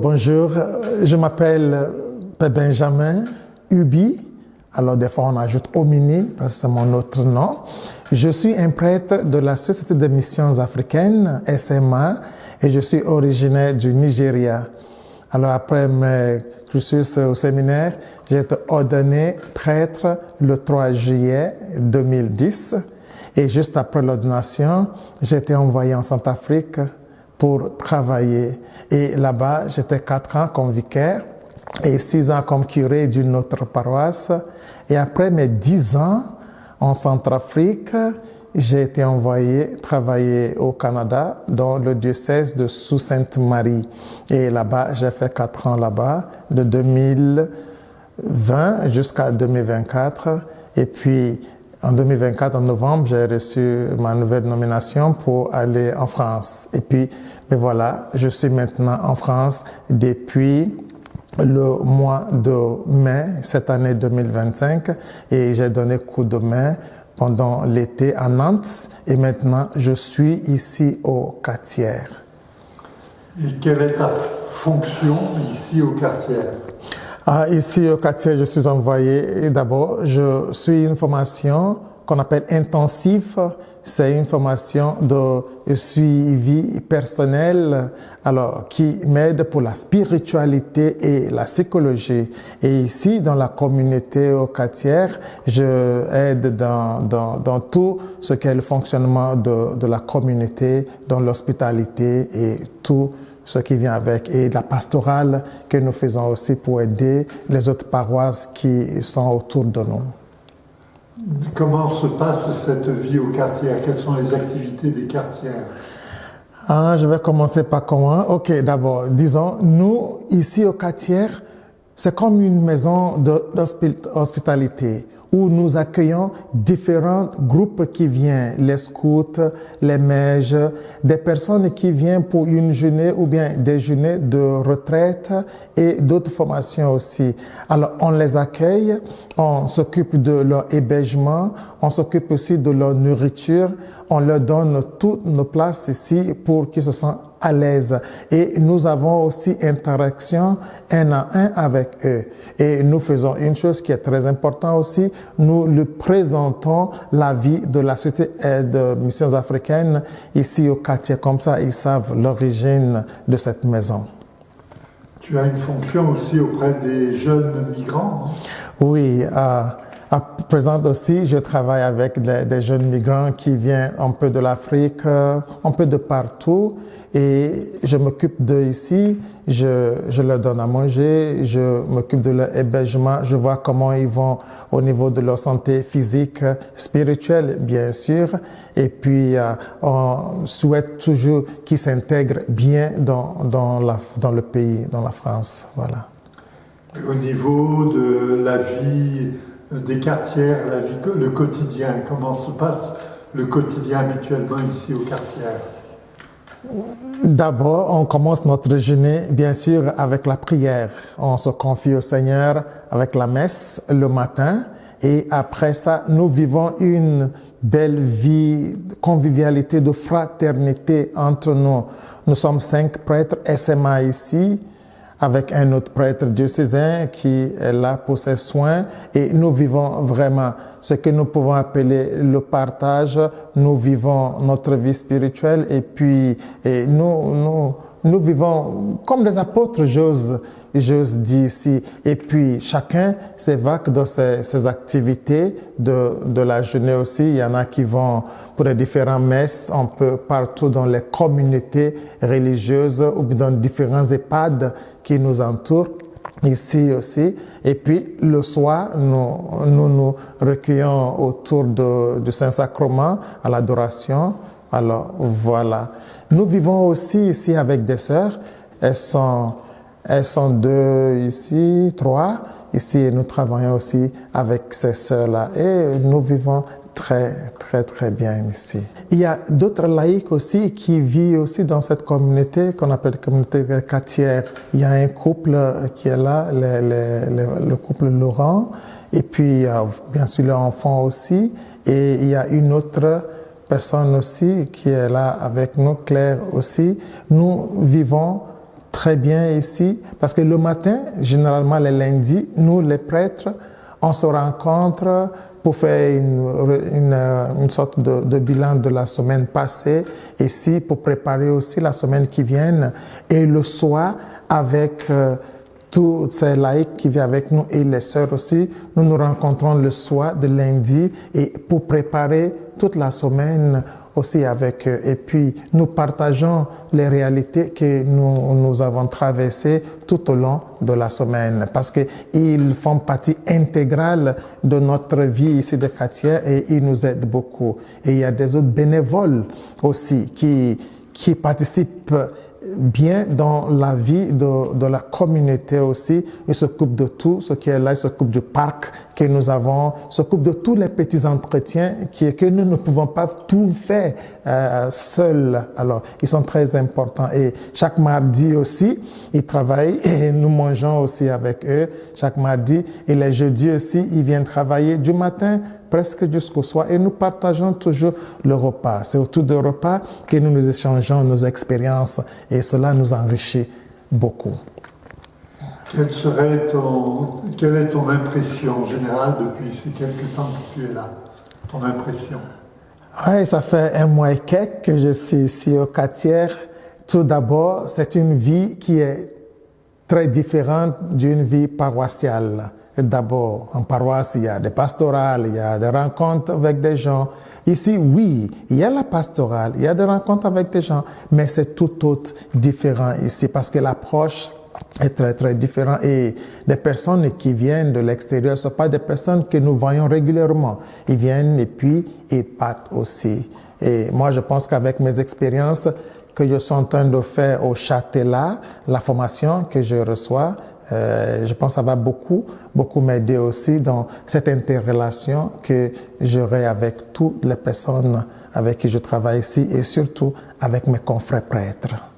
Bonjour, je m'appelle Benjamin Ubi. Alors des fois on ajoute Omini parce que c'est mon autre nom. Je suis un prêtre de la Société de Missions Africaines, SMA, et je suis originaire du Nigeria. Alors après mes cursus au séminaire, j'ai été ordonné prêtre le 3 juillet 2010. Et juste après l'ordination, j'ai été envoyé en Centrafrique pour travailler. Et là-bas, j'étais 4 ans comme vicaire et 6 ans comme curé d'une autre paroisse. Et après mes 10 ans en Centrafrique, j'ai été envoyé travailler au Canada dans le diocèse de Sault-Sainte-Marie. Et là-bas, j'ai fait 4 ans là-bas, de 2020 jusqu'à 2024. Et puis, en 2024, en novembre, j'ai reçu ma nouvelle nomination pour aller en France. Et puis, mais voilà, je suis maintenant en France depuis le mois de mai, cette année 2025, et j'ai donné coup de main pendant l'été à Nantes, et maintenant je suis ici au Quartières. Et quelle est ta fonction ici au Quartières? Ici au Quartier, je suis envoyé. Et d'abord, je suis une formation qu'on appelle intensive. C'est une formation de suivi personnel, alors qui m'aide pour la spiritualité et la psychologie. Et ici, dans la communauté au Quartier, je aide dans tout ce qu'est le fonctionnement de la communauté, dans l'hospitalité et tout ce qui vient avec, et la pastorale que nous faisons aussi pour aider les autres paroisses qui sont autour de nous. Comment se passe cette vie au Quartier? Quelles sont les activités des quartiers? Je vais commencer par comment. Ok, d'abord, disons, nous, ici au Quartier, c'est comme une maison d'hospitalité où nous accueillons différents groupes qui viennent, les scouts, les mèges, des personnes qui viennent pour une journée ou bien des journées de retraite et d'autres formations aussi. Alors, on les accueille, on s'occupe de leur hébergement, on s'occupe aussi de leur nourriture, on leur donne toutes nos places ici pour qu'ils se sentent à l'aise. Et nous avons aussi interaction un à un avec eux. Et nous faisons une chose qui est très importante aussi, nous leur présentons la vie de la Société de Missions Africaines ici au Quartier. Comme ça, ils savent l'origine de cette maison. Tu as une fonction aussi auprès des jeunes migrants, hein? Oui, à présent aussi, je travaille avec des jeunes migrants qui viennent un peu de l'Afrique, un peu de partout. Et je m'occupe d'eux ici, je leur donne à manger, je m'occupe de leur hébergement, je vois comment ils vont au niveau de leur santé physique, spirituelle, bien sûr. Et puis, on souhaite toujours qu'ils s'intègrent bien dans le pays, dans la France. Voilà. Au niveau de la vie des quartiers, le quotidien, comment se passe le quotidien habituellement ici au Quartier? D'abord, on commence notre journée, bien sûr, avec la prière. On se confie au Seigneur avec la messe le matin. Et après ça, nous vivons une belle vie, de convivialité, de fraternité entre nous. Nous sommes 5 prêtres SMA ici, avec un autre prêtre diocésain qui est là pour ses soins, et nous vivons vraiment ce que nous pouvons appeler le partage. Nous vivons notre vie spirituelle et puis nous vivons comme des apôtres, j'ose dire ici. Et puis chacun s'évaque dans ses activités de la journée aussi. Il y en a qui vont pour les différentes messes, un peu partout dans les communautés religieuses ou dans différents EHPAD qui nous entourent. Ici aussi. Et puis, le soir, nous recueillons autour du Saint-Sacrement à l'adoration. Alors, voilà. Nous vivons aussi ici avec des sœurs. Elles sont 2 ici, 3 ici, et nous travaillons aussi avec ces sœurs-là. Et nous vivons très bien ici. Il y a d'autres laïcs aussi qui vivent aussi dans cette communauté qu'on appelle communauté Quartière. Il y a un couple qui est là, le couple Laurent, et puis bien sûr l'enfant aussi, et il y a une autre personne aussi qui est là avec nous, Claire aussi. Nous vivons très bien ici, parce que le matin, généralement les lundis, nous les prêtres, on se rencontre pour faire une sorte de bilan de la semaine passée, ici pour préparer aussi la semaine qui vient, et le soir avec tous ces laïcs qui viennent avec nous et les sœurs aussi, nous nous rencontrons le soir de lundi et pour préparer toute la semaine aussi avec eux. Et puis, nous partageons les réalités que nous avons traversées tout au long de la semaine parce qu'ils font partie intégrale de notre vie ici de quartier et ils nous aident beaucoup. Et il y a des autres bénévoles aussi qui participent bien dans la vie de la communauté aussi. Ils s'occupent de tout ce qui est là, ils s'occupent du parc que nous avons, ils s'occupent de tous les petits entretiens que nous ne pouvons pas tout faire seuls. Alors, ils sont très importants. Et chaque mardi aussi, ils travaillent et nous mangeons aussi avec eux chaque mardi. Et les jeudis aussi, ils viennent travailler du matin presque jusqu'au soir et nous partageons toujours le repas. C'est autour du repas que nous échangeons nos expériences et cela nous enrichit beaucoup. Quelle est ton impression générale depuis ces quelques temps que tu es là? Ton impression? Oui, ça fait 1 mois et quelques que je suis ici au quartier. Tout d'abord, c'est une vie qui est très différente d'une vie paroissiale. D'abord, en paroisse, il y a des pastorales, il y a des rencontres avec des gens. Ici, oui, il y a la pastorale, il y a des rencontres avec des gens, mais c'est tout autre différent ici parce que l'approche est très, très différente et les personnes qui viennent de l'extérieur ne sont pas des personnes que nous voyons régulièrement. Ils viennent et puis ils partent aussi. Et moi, je pense qu'avec mes expériences que je suis en train de faire au Châtelat, la formation que je reçois, je pense que ça va beaucoup m'aider aussi dans cette interrelation que j'aurai avec toutes les personnes avec qui je travaille ici et surtout avec mes confrères prêtres.